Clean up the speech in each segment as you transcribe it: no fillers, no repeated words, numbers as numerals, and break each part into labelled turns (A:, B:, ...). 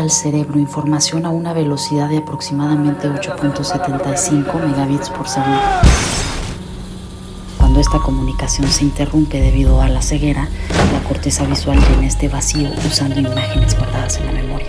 A: al cerebro información a una velocidad de aproximadamente 8.75 megabits por segundo. Cuando esta comunicación se interrumpe debido a la ceguera, la corteza visual llena este vacío usando imágenes guardadas en la memoria.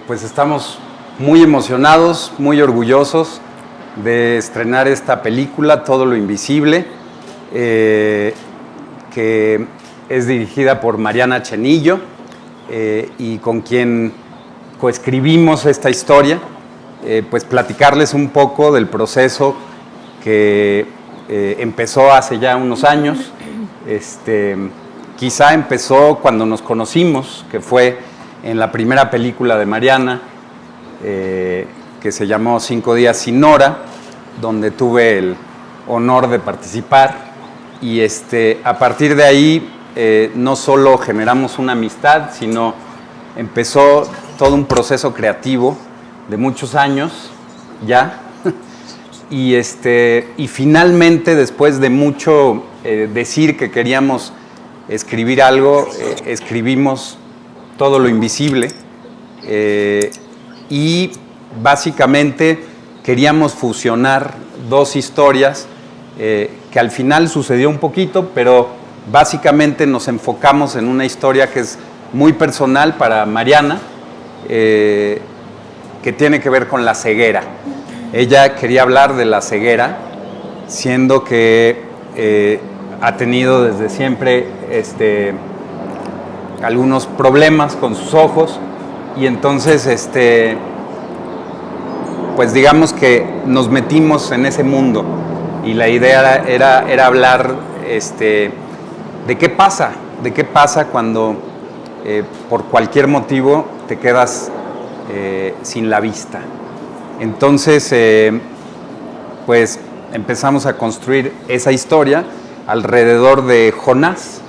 B: Pues estamos muy emocionados, muy orgullosos de estrenar esta película, Todo lo Invisible, que es dirigida por Mariana Chenillo y con quien coescribimos esta historia. Pues platicarles un poco del proceso que empezó hace ya unos años. Quizá empezó cuando nos conocimos, que fue en la primera película de Mariana, que se llamó 5 días sin hora, donde tuve el honor de participar. Y a partir de ahí no solo generamos una amistad, sino empezó todo un proceso creativo de muchos años ya. Y finalmente, después de mucho decir que queríamos escribir algo, escribimos Todo lo Invisible, y básicamente queríamos fusionar dos historias que al final sucedió un poquito, pero básicamente nos enfocamos en una historia que es muy personal para Mariana, que tiene que ver con la ceguera. Ella quería hablar de la ceguera, siendo que ha tenido desde siempre algunos problemas con sus ojos, y entonces pues digamos que nos metimos en ese mundo, y la idea era hablar de qué pasa cuando por cualquier motivo te quedas sin la vista. Entonces pues empezamos a construir esa historia alrededor de Jonás.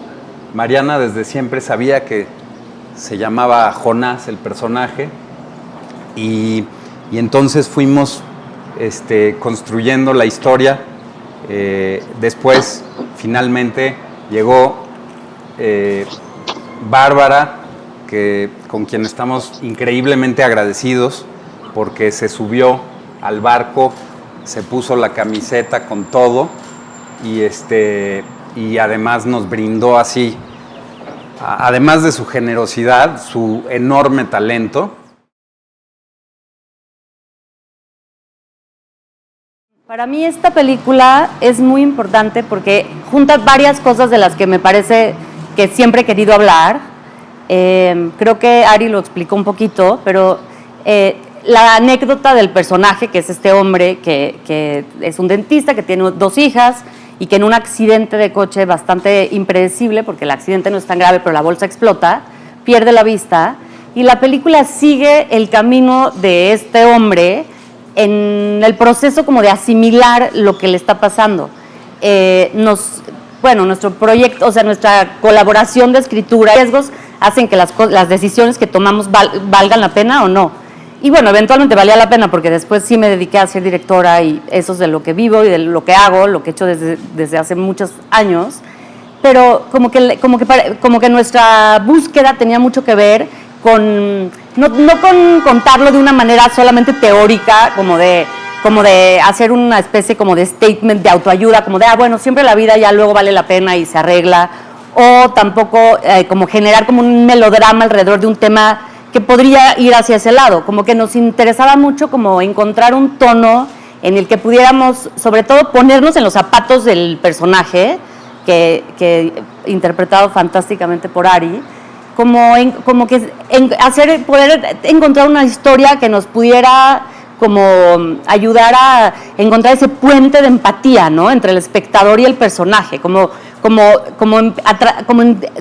B: Mariana desde siempre sabía que se llamaba Jonás el personaje, y entonces fuimos construyendo la historia. Después finalmente llegó Bárbara, con quien estamos increíblemente agradecidos, porque se subió al barco, se puso la camiseta con todo, y además nos brindó así, además de su generosidad, su enorme talento.
C: Para mí esta película es muy importante porque junta varias cosas de las que me parece que siempre he querido hablar. Creo que Ari lo explicó un poquito, pero la anécdota del personaje, que es este hombre que es un dentista, que tiene 2 hijas, y que en un accidente de coche bastante impredecible, porque el accidente no es tan grave, pero la bolsa explota, pierde la vista, y la película sigue el camino de este hombre en el proceso como de asimilar lo que le está pasando. Nuestro proyecto, o sea, nuestra colaboración de escritura, riesgos hacen que las decisiones que tomamos valgan la pena o no. Y bueno, eventualmente valía la pena, porque después sí me dediqué a ser directora, y eso es de lo que vivo y de lo que hago, lo que he hecho desde hace muchos años. Pero como que nuestra búsqueda tenía mucho que ver con, no con contarlo de una manera solamente teórica, como de hacer una especie como de statement de autoayuda, como de, bueno, siempre la vida ya luego vale la pena y se arregla, o tampoco como generar como un melodrama alrededor de un tema que podría ir hacia ese lado. Como que nos interesaba mucho como encontrar un tono en el que pudiéramos, sobre todo, ponernos en los zapatos del personaje, que interpretado fantásticamente por Ari, poder encontrar una historia que nos pudiera como ayudar a encontrar ese puente de empatía, ¿no?, entre el espectador y el personaje, como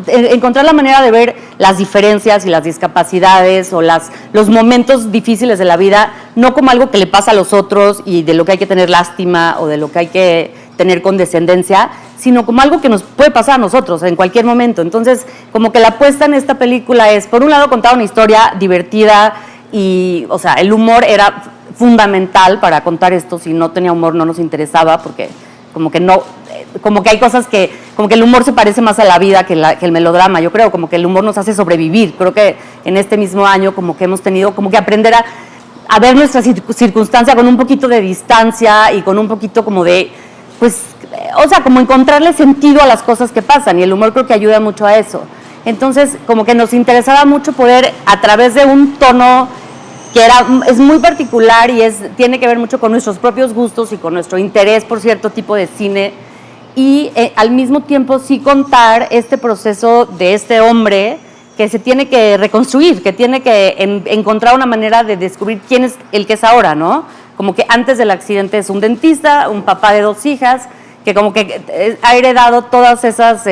C: encontrar la manera de ver las diferencias y las discapacidades o los momentos difíciles de la vida, no como algo que le pasa a los otros y de lo que hay que tener lástima o de lo que hay que tener condescendencia, sino como algo que nos puede pasar a nosotros en cualquier momento. Entonces, como que la apuesta en esta película es, por un lado, contar una historia divertida y, o sea, el humor era fundamental para contar esto. Si no tenía humor no nos interesaba, porque como que no, como que hay cosas que, como que el humor se parece más a la vida que el melodrama, yo creo, como que el humor nos hace sobrevivir. Creo que en este mismo año como que hemos tenido como que aprender a ver nuestra circunstancia con un poquito de distancia y con un poquito como de, pues, o sea, como encontrarle sentido a las cosas que pasan, y el humor creo que ayuda mucho a eso. Entonces, como que nos interesaba mucho poder, a través de un tono que es muy particular y tiene que ver mucho con nuestros propios gustos y con nuestro interés por cierto tipo de cine, y al mismo tiempo sí contar este proceso de este hombre que se tiene que reconstruir, que tiene que encontrar una manera de descubrir quién es el que es ahora, ¿no? Como que antes del accidente es un dentista, un papá de 2 hijas, que como que ha heredado todas esas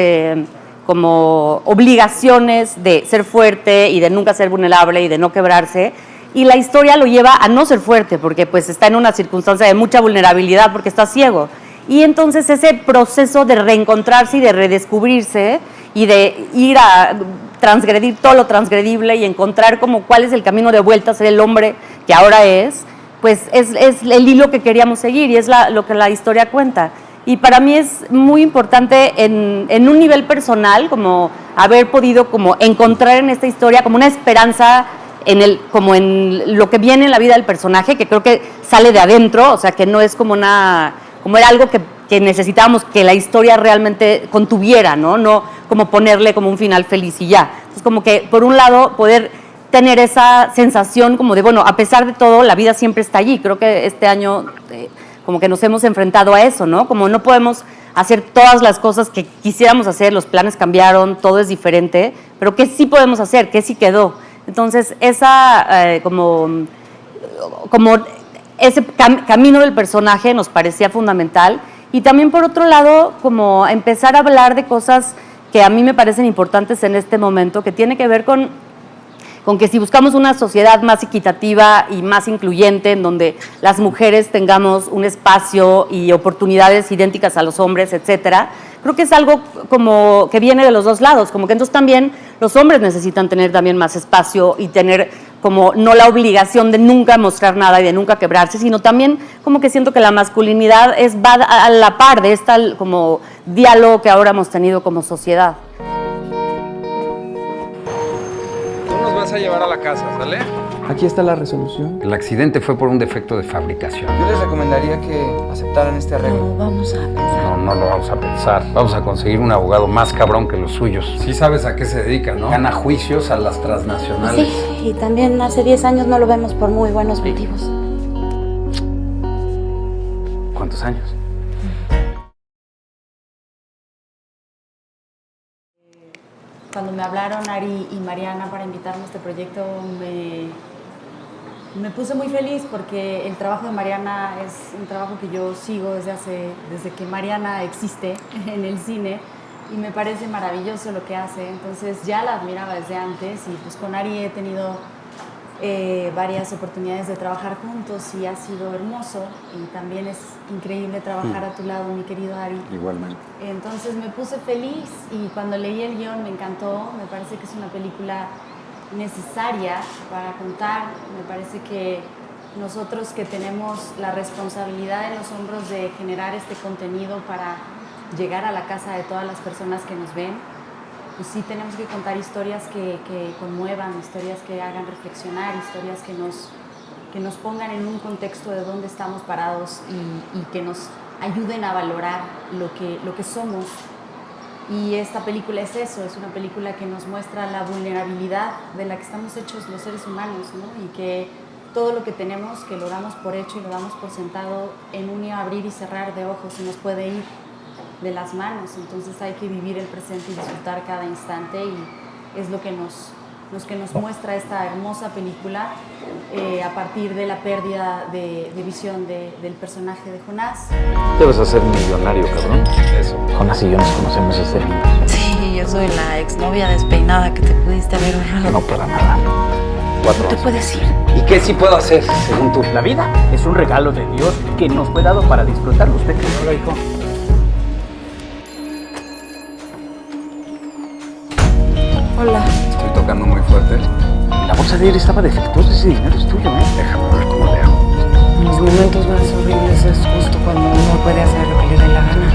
C: como obligaciones de ser fuerte y de nunca ser vulnerable y de no quebrarse, y la historia lo lleva a no ser fuerte porque pues está en una circunstancia de mucha vulnerabilidad porque está ciego. Y entonces ese proceso de reencontrarse y de redescubrirse y de ir a transgredir todo lo transgredible y encontrar como cuál es el camino de vuelta a ser el hombre que ahora es, pues es el hilo que queríamos seguir y es lo que la historia cuenta. Y para mí es muy importante en un nivel personal como haber podido como encontrar en esta historia como una esperanza como en lo que viene en la vida del personaje, que creo que sale de adentro, o sea que no es como era algo que necesitábamos que la historia realmente contuviera, ¿no? No como ponerle como un final feliz y ya. Entonces como que por un lado poder tener esa sensación como de, bueno, a pesar de todo, la vida siempre está allí. Creo que este año como que nos hemos enfrentado a eso, ¿no? Como no podemos hacer todas las cosas que quisiéramos hacer, los planes cambiaron, todo es diferente, pero ¿qué sí podemos hacer? ¿Qué sí quedó? Entonces, como ese camino del personaje nos parecía fundamental. Y también, por otro lado, como empezar a hablar de cosas que a mí me parecen importantes en este momento, que tiene que ver con que si buscamos una sociedad más equitativa y más incluyente, en donde las mujeres tengamos un espacio y oportunidades idénticas a los hombres, etcétera, creo que es algo como que viene de los dos lados, como que entonces también los hombres necesitan tener también más espacio y tener como no la obligación de nunca mostrar nada y de nunca quebrarse, sino también como que siento que la masculinidad va a la par de este como diálogo que ahora hemos tenido como sociedad.
B: Vas a llevar a la casa, ¿sale?
D: Aquí está la resolución.
B: El accidente fue por un defecto de fabricación.
D: Yo les recomendaría que aceptaran este arreglo.
A: No, vamos a pensar.
B: No lo vamos a pensar. Vamos a conseguir un abogado más cabrón que los suyos. Sí sabes a qué se dedica, ¿no? Gana juicios a las transnacionales.
A: Sí, y también hace 10 años no lo vemos por muy buenos motivos.
B: ¿Cuántos años?
A: Cuando me hablaron Ari y Mariana para invitarme a este proyecto, me puse muy feliz porque el trabajo de Mariana es un trabajo que yo sigo desde que Mariana existe en el cine, y me parece maravilloso lo que hace. Entonces ya la admiraba desde antes, y pues con Ari he tenido varias oportunidades de trabajar juntos y ha sido hermoso, y también es increíble trabajar a tu lado, mi querido Ari.
B: Igualmente.
A: Entonces me puse feliz, y cuando leí el guión me encantó. Me parece que es una película necesaria para contar. Me parece que nosotros que tenemos la responsabilidad en los hombros de generar este contenido para llegar a la casa de todas las personas que nos ven, pues sí tenemos que contar historias que conmuevan, historias que hagan reflexionar, historias que nos pongan en un contexto de dónde estamos parados y que nos ayuden a valorar lo que somos. Y esta película es eso, es una película que nos muestra la vulnerabilidad de la que estamos hechos los seres humanos, ¿no? Y que todo lo que tenemos, que lo damos por hecho y lo damos por sentado, en un abrir y cerrar de ojos se nos puede ir de las manos. Entonces hay que vivir el presente y disfrutar cada instante, y es lo que nos muestra esta hermosa película a partir de la pérdida de visión del personaje de Jonás.
E: Debes ser millonario, cabrón.
B: Eso.
E: Jonás y yo nos conocemos desde niños.
A: Sí, yo soy la exnovia despeinada que te pudiste haber ahorrado.
E: No para nada. 4
A: No te
E: años.
A: puedes ir.
B: ¿Y qué sí puedo hacer, según tú?
F: La vida es un regalo de Dios que nos fue dado para disfrutarlo. ¿Usted qué no lo dijo?
A: Hola.
B: Estoy tocando muy fuerte.
F: La bolsa de él estaba defectuosa. Ese dinero es tuyo, ¿eh?
B: Déjame ver cómo le hago.
G: los momentos más horribles es justo cuando uno puede hacer lo que le dé la gana.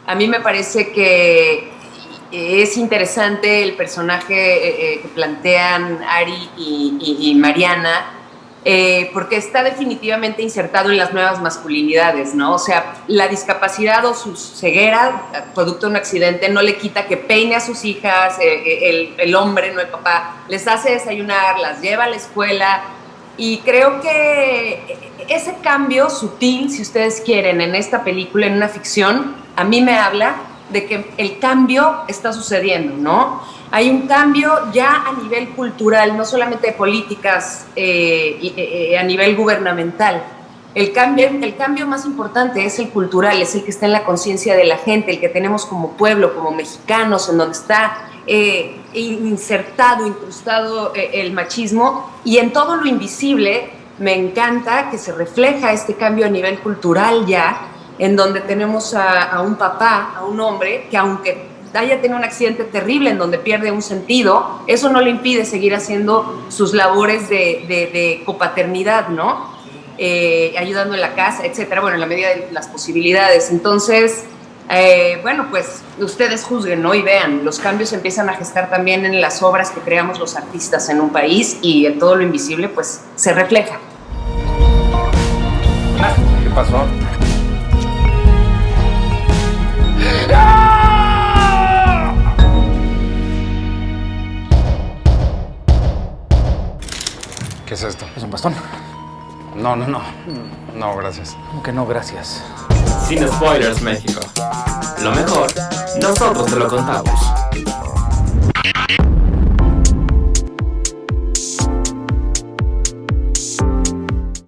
H: A mí me parece que es interesante el personaje que plantean Ari y Mariana, porque está definitivamente insertado en las nuevas masculinidades, ¿no? O sea, la discapacidad o su ceguera, producto de un accidente, no le quita que peine a sus hijas, el hombre, no el papá, les hace desayunar, las lleva a la escuela, y creo que ese cambio sutil, si ustedes quieren, en esta película, en una ficción, a mí me habla de que el cambio está sucediendo, ¿no? Hay un cambio ya a nivel cultural, no solamente de políticas, a nivel gubernamental. El cambio más importante es el cultural, es el que está en la conciencia de la gente, el que tenemos como pueblo, como mexicanos, en donde está insertado, incrustado el machismo, y en todo lo invisible me encanta que se refleja este cambio a nivel cultural ya, en donde tenemos a un papá, a un hombre, que aunque haya tenido un accidente terrible en donde pierde un sentido, eso no le impide seguir haciendo sus labores de copaternidad, ¿no? Ayudando en la casa, etcétera, bueno, en la medida de las posibilidades. Entonces, bueno, pues ustedes juzguen, ¿no? Y vean, los cambios empiezan a gestar también en las obras que creamos los artistas en un país, y en todo lo invisible, pues, se refleja.
B: ¿Qué pasó? ¿Qué es esto?
F: Es un bastón.
B: No. No, gracias.
F: ¿Cómo que no? Gracias.
I: Sin Spoilers México. Lo mejor, nosotros te lo contamos.